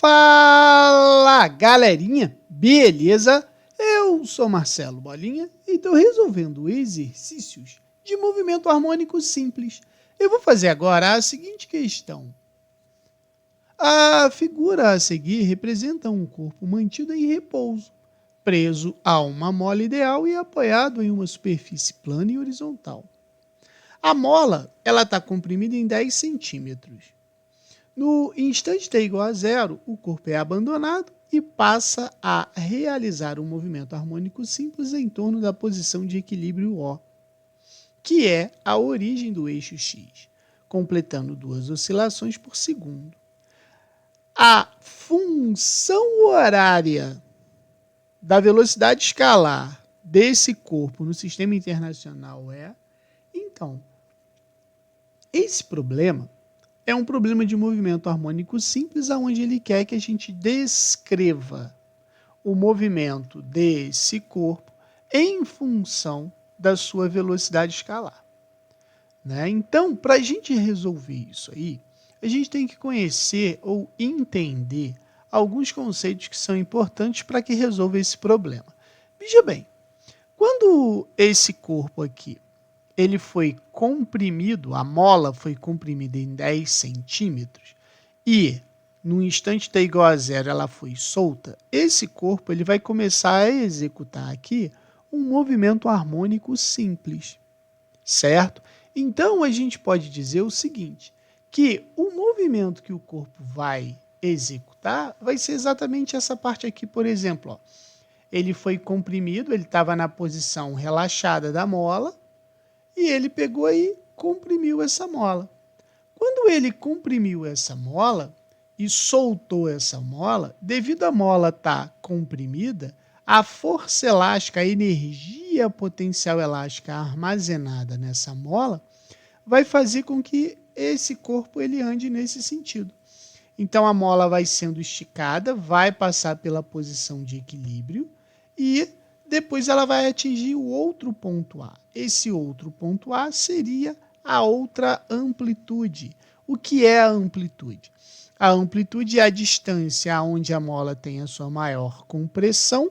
Fala, galerinha, beleza? Eu sou Marcelo Bolinha e estou resolvendo exercícios de movimento harmônico simples. Eu vou fazer agora a seguinte questão. A figura a seguir representa um corpo mantido em repouso, preso a uma mola ideal e apoiado em uma superfície plana e horizontal. A mola está comprimida em 10 centímetros. No instante t igual a zero, o corpo é abandonado e passa a realizar um movimento harmônico simples em torno da posição de equilíbrio O, que é a origem do eixo X, completando 2 oscilações por segundo. A função horária da velocidade escalar desse corpo no sistema internacional é... Então, esse problema é um problema de movimento harmônico simples, onde ele quer que a gente descreva o movimento desse corpo em função da sua velocidade escalar. Né? Então, para a gente resolver isso aí, a gente tem que conhecer ou entender alguns conceitos que são importantes para que resolva esse problema. Veja bem, quando esse corpo aqui ele foi comprimido, a mola foi comprimida em 10 centímetros e no instante t igual a zero ela foi solta, esse corpo ele vai começar a executar aqui um movimento harmônico simples, certo? Então a gente pode dizer o seguinte, que o movimento que o corpo vai executar vai ser exatamente essa parte aqui, por exemplo. Ó. Ele foi comprimido, ele estava na posição relaxada da mola, e ele pegou e comprimiu essa mola. Quando ele comprimiu essa mola e soltou essa mola, devido à mola estar comprimida, a força elástica, a energia potencial elástica armazenada nessa mola, vai fazer com que esse corpo ele ande nesse sentido. Então a mola vai sendo esticada, vai passar pela posição de equilíbrio e depois ela vai atingir o outro ponto A. Esse outro ponto A seria a outra amplitude. O que é a amplitude? A amplitude é a distância onde a mola tem a sua maior compressão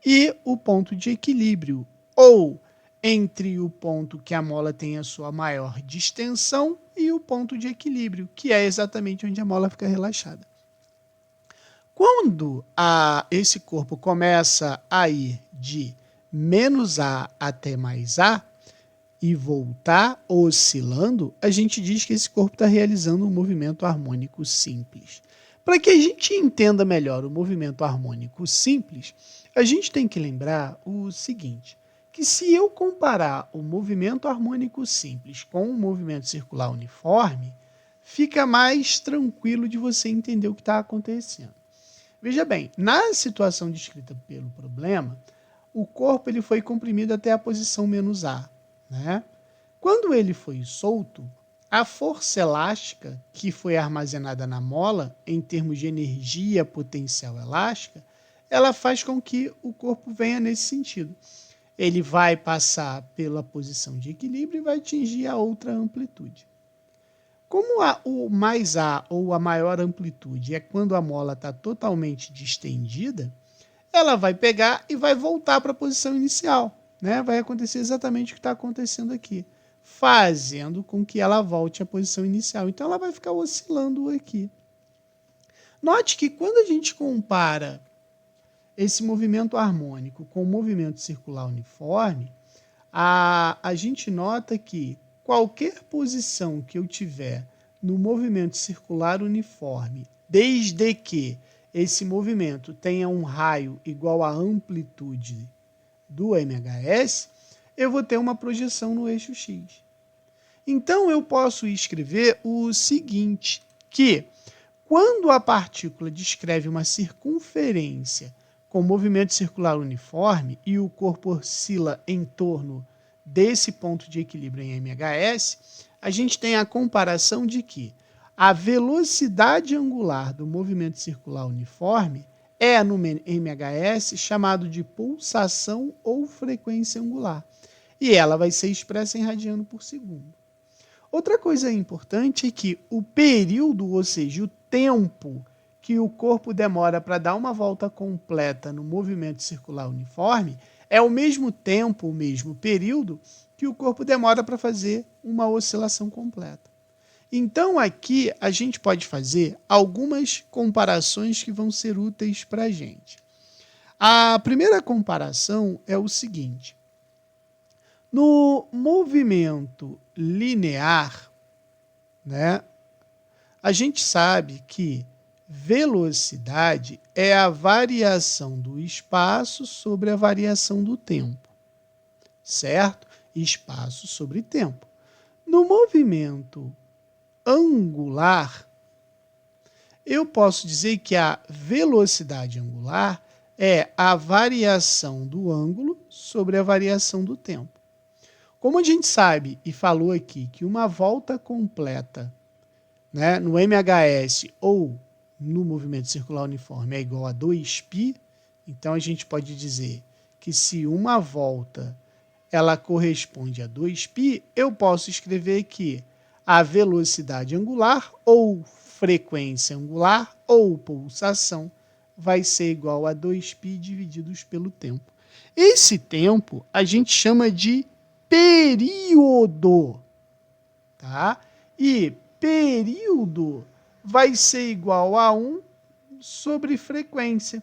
e o ponto de equilíbrio, ou entre o ponto que a mola tem a sua maior distensão e o ponto de equilíbrio, que é exatamente onde a mola fica relaxada. Quando esse corpo começa a ir de menos A até mais A e voltar oscilando, a gente diz que esse corpo está realizando um movimento harmônico simples. Para que a gente entenda melhor o movimento harmônico simples, a gente tem que lembrar o seguinte, que se eu comparar o movimento harmônico simples com o movimento circular uniforme, fica mais tranquilo de você entender o que está acontecendo. Veja bem, na situação descrita pelo problema, o corpo ele foi comprimido até a posição menos A. Né? Quando ele foi solto, a força elástica que foi armazenada na mola, em termos de energia potencial elástica, ela faz com que o corpo venha nesse sentido. Ele vai passar pela posição de equilíbrio e vai atingir a outra amplitude. Como o mais A ou a maior amplitude é quando a mola está totalmente distendida, ela vai pegar e vai voltar para a posição inicial. Né? Vai acontecer exatamente o que está acontecendo aqui, fazendo com que ela volte à posição inicial. Então ela vai ficar oscilando aqui. Note que quando a gente compara esse movimento harmônico com o movimento circular uniforme, a gente nota que qualquer posição que eu tiver no movimento circular uniforme, desde que esse movimento tenha um raio igual à amplitude do MHS, eu vou ter uma projeção no eixo X. Então eu posso escrever o seguinte, que quando a partícula descreve uma circunferência com movimento circular uniforme e o corpo oscila em torno desse ponto de equilíbrio em MHS, a gente tem a comparação de que a velocidade angular do movimento circular uniforme é, no MHS, chamado de pulsação ou frequência angular. E ela vai ser expressa em radiano por segundo. Outra coisa importante é que o período, ou seja, o tempo que o corpo demora para dar uma volta completa no movimento circular uniforme é o mesmo tempo, o mesmo período que o corpo demora para fazer uma oscilação completa. Então, aqui a gente pode fazer algumas comparações que vão ser úteis para a gente. A primeira comparação é o seguinte: no movimento linear, né, a gente sabe que velocidade é a variação do espaço sobre a variação do tempo, certo? Espaço sobre tempo. No movimento angular, eu posso dizer que a velocidade angular é a variação do ângulo sobre a variação do tempo. Como a gente sabe e falou aqui que uma volta completa, né, no MHS ou no movimento circular uniforme é igual a 2π, então a gente pode dizer que se uma volta ela corresponde a 2π, eu posso escrever que a velocidade angular ou frequência angular ou pulsação vai ser igual a 2π divididos pelo tempo. Esse tempo a gente chama de período, tá? E período vai ser igual a 1 sobre frequência.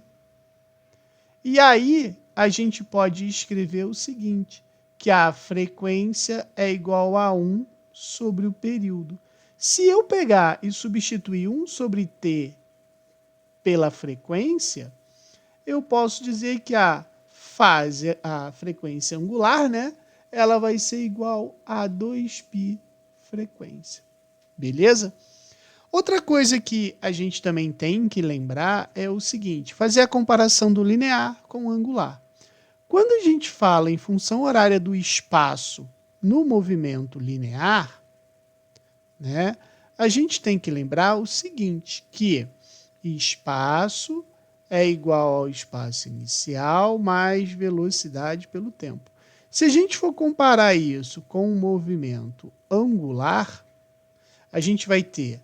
E aí a gente pode escrever o seguinte, que a frequência é igual a 1 sobre o período. Se eu pegar e substituir 1 sobre t pela frequência, eu posso dizer que a frequência angular, né, ela vai ser igual a 2π frequência. Beleza? Outra coisa que a gente também tem que lembrar é o seguinte, fazer a comparação do linear com o angular. Quando a gente fala em função horária do espaço no movimento linear, né, a gente tem que lembrar o seguinte, que espaço é igual ao espaço inicial mais velocidade pelo tempo. Se a gente for comparar isso com o movimento angular, a gente vai ter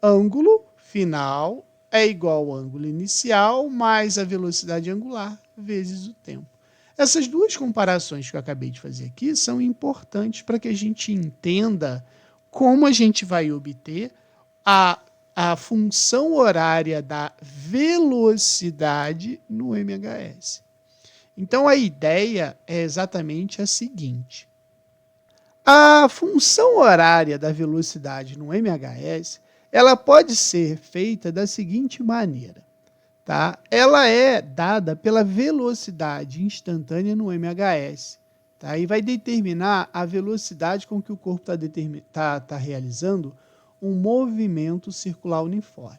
ângulo final é igual ao ângulo inicial mais a velocidade angular vezes o tempo. Essas duas comparações que eu acabei de fazer aqui são importantes para que a gente entenda como a gente vai obter a função horária da velocidade no MHS. Então, a ideia é exatamente a seguinte. A função horária da velocidade no MHS, ela pode ser feita da seguinte maneira. Tá? Ela é dada pela velocidade instantânea no MHS. Tá? E vai determinar a velocidade com que o corpo está realizando um movimento circular uniforme.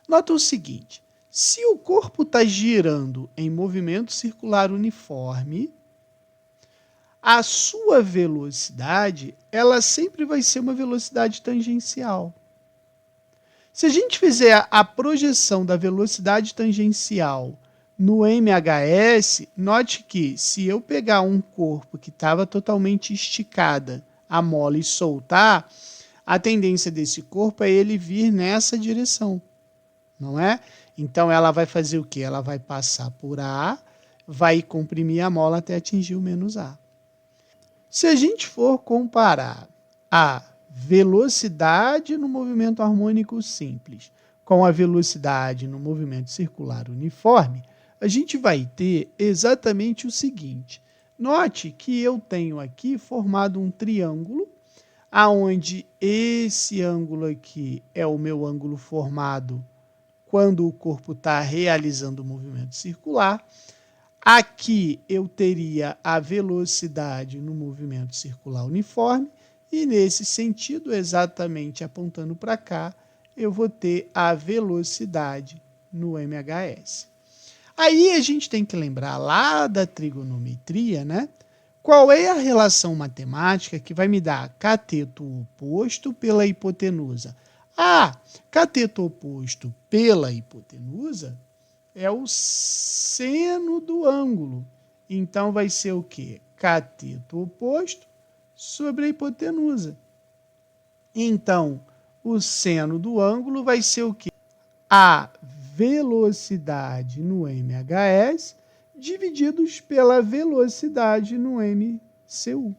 Nota o seguinte, se o corpo está girando em movimento circular uniforme, a sua velocidade, ela sempre vai ser uma velocidade tangencial. Se a gente fizer a projeção da velocidade tangencial no MHS, note que se eu pegar um corpo que estava totalmente esticada, a mola, e soltar, a tendência desse corpo é ele vir nessa direção, não é? Então ela vai fazer o quê? Ela vai passar por A, vai comprimir a mola até atingir o menos A. Se a gente for comparar a velocidade no movimento harmônico simples com a velocidade no movimento circular uniforme, a gente vai ter exatamente o seguinte. Note que eu tenho aqui formado um triângulo, aonde esse ângulo aqui é o meu ângulo formado quando o corpo está realizando o movimento circular. Aqui eu teria a velocidade no movimento circular uniforme e nesse sentido, exatamente apontando para cá, eu vou ter a velocidade no MHS. Aí a gente tem que lembrar lá da trigonometria, né? Qual é a relação matemática que vai me dar cateto oposto pela hipotenusa? Cateto oposto pela hipotenusa é o seno do ângulo. Então, vai ser o quê? Cateto oposto sobre a hipotenusa. Então, o seno do ângulo vai ser o quê? A velocidade no MHS divididos pela velocidade no MCU.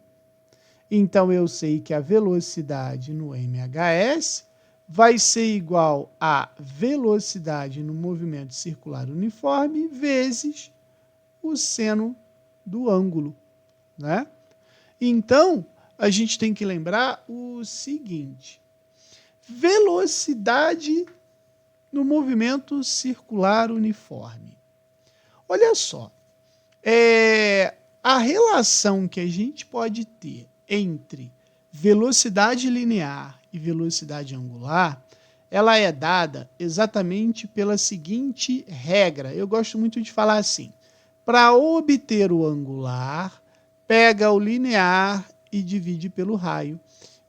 Então, eu sei que a velocidade no MHS vai ser igual a velocidade no movimento circular uniforme vezes o seno do ângulo, né? Então, a gente tem que lembrar o seguinte: velocidade no movimento circular uniforme. Olha só, a relação que a gente pode ter entre velocidade linear e velocidade angular, ela é dada exatamente pela seguinte regra. Eu gosto muito de falar assim: para obter o angular, pega o linear e divide pelo raio.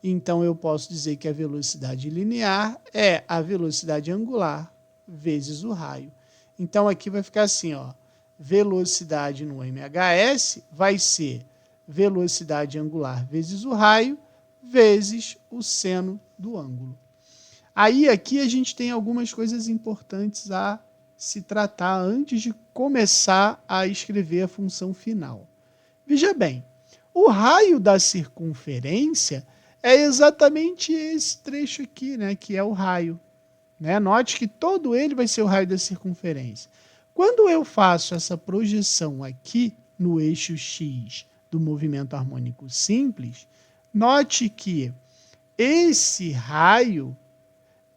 Então, eu posso dizer que a velocidade linear é a velocidade angular vezes o raio. Então, aqui vai ficar assim, ó, velocidade no MHS vai ser velocidade angular vezes o raio vezes o seno do ângulo. Aí, aqui a gente tem algumas coisas importantes a se tratar antes de começar a escrever a função final. Veja bem, o raio da circunferência é exatamente esse trecho aqui, né, que é o raio. Né? Note que todo ele vai ser o raio da circunferência. Quando eu faço essa projeção aqui no eixo X do movimento harmônico simples, note que esse raio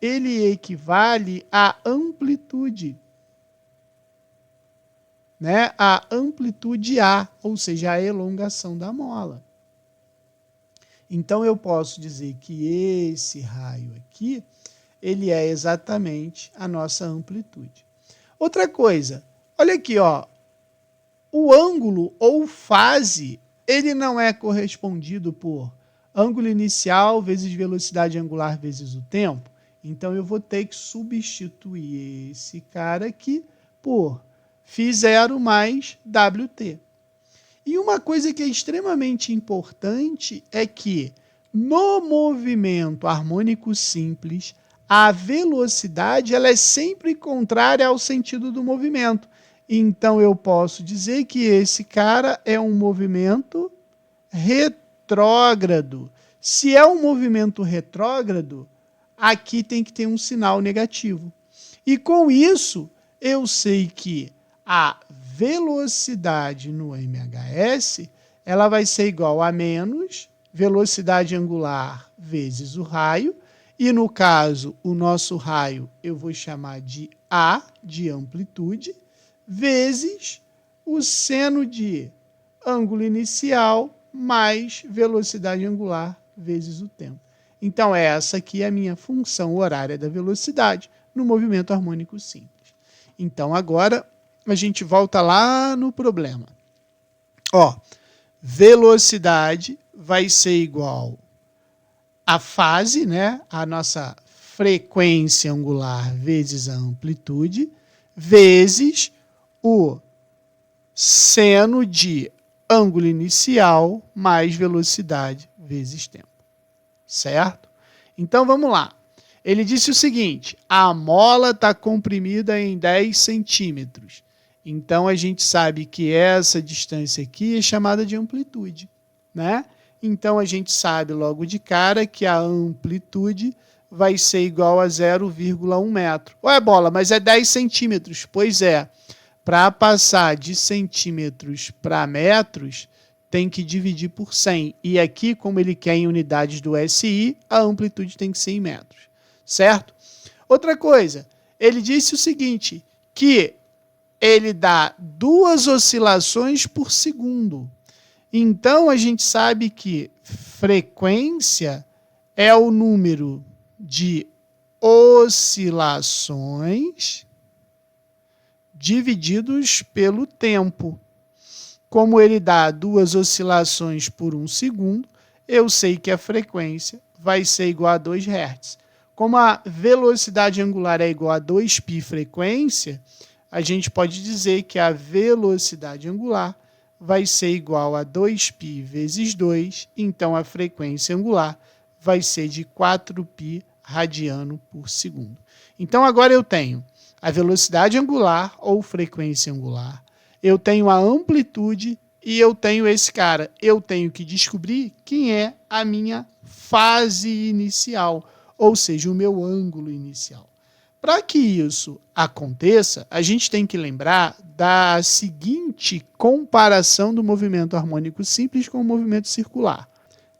ele equivale à amplitude, né? A amplitude A, ou seja, a elongação da mola. Então, eu posso dizer que esse raio aqui, ele é exatamente a nossa amplitude. Outra coisa, olha aqui, ó, o ângulo ou fase, ele não é correspondido por ângulo inicial vezes velocidade angular vezes o tempo. Então, eu vou ter que substituir esse cara aqui por φ0 mais Wt. E uma coisa que é extremamente importante é que no movimento harmônico simples, a velocidade ela é sempre contrária ao sentido do movimento. Então, eu posso dizer que esse cara é um movimento retrógrado. Se é um movimento retrógrado, aqui tem que ter um sinal negativo. E com isso, eu sei que a velocidade no MHS ela vai ser igual a menos velocidade angular vezes o raio. E, no caso, o nosso raio eu vou chamar de A, de amplitude, vezes o seno de ângulo inicial mais velocidade angular vezes o tempo. Então, essa aqui é a minha função horária da velocidade no movimento harmônico simples. Então, agora, a gente volta lá no problema. Ó, velocidade vai ser igual a fase, né? A nossa frequência angular vezes a amplitude, vezes o seno de ângulo inicial mais velocidade vezes tempo. Certo? Então, vamos lá. Ele disse o seguinte: a mola está comprimida em 10 centímetros. Então, a gente sabe que essa distância aqui é chamada de amplitude, né? Então, a gente sabe logo de cara que a amplitude vai ser igual a 0,1 metro. Ué, Bola, mas é 10 centímetros. Pois é, para passar de centímetros para metros, tem que dividir por 100. E aqui, como ele quer em unidades do SI, a amplitude tem que ser em metros. Certo? Outra coisa, ele disse o seguinte, que ele dá 2 oscilações por segundo. Então, a gente sabe que frequência é o número de oscilações divididos pelo tempo. Como ele dá 2 oscilações por 1 segundo, eu sei que a frequência vai ser igual a 2 Hz. Como a velocidade angular é igual a 2π frequência, a gente pode dizer que a velocidade angular vai ser igual a 2π vezes 2, então a frequência angular vai ser de 4π radiano por segundo. Então, agora eu tenho a velocidade angular ou frequência angular. Eu tenho a amplitude e eu tenho esse cara. Eu tenho que descobrir quem é a minha fase inicial, ou seja, o meu ângulo inicial. Para que isso aconteça, a gente tem que lembrar da seguinte comparação do movimento harmônico simples com o movimento circular.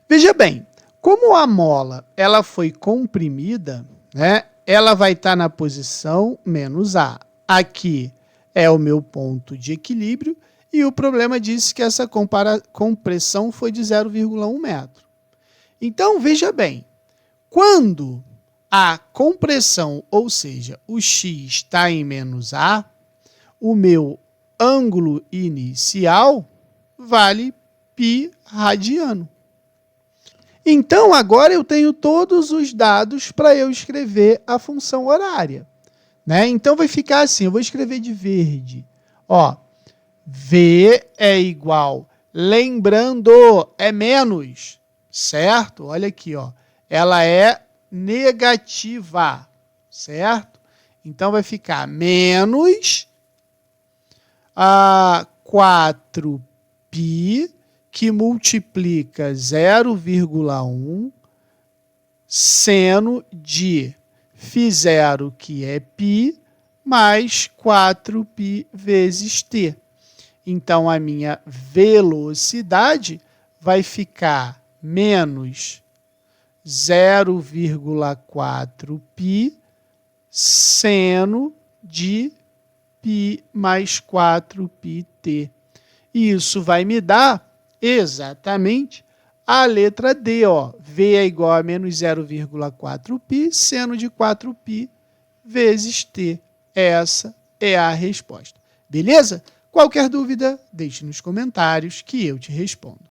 Veja bem, como a mola ela foi comprimida, né, ela vai estar na posição menos A. Aqui é o meu ponto de equilíbrio e o problema disse que essa compressão foi de 0,1 metro. Então, veja bem, quando a compressão, ou seja, o x está em menos A, o meu ângulo inicial vale π radiano. Então, agora eu tenho todos os dados para eu escrever a função horária, né? Então, vai ficar assim, eu vou escrever de verde. Ó, V é igual, lembrando, é menos, certo? Olha aqui, ó, ela é negativa, certo? Então, vai ficar menos 4π, que multiplica 0,1 seno de φ0, que é π, mais 4π vezes t. Então, a minha velocidade vai ficar menos 0,4π seno de π mais 4πt. E isso vai me dar exatamente a letra D, ó. V é igual a menos 0,4π seno de 4π vezes t. Essa é a resposta. Beleza? Qualquer dúvida, deixe nos comentários que eu te respondo.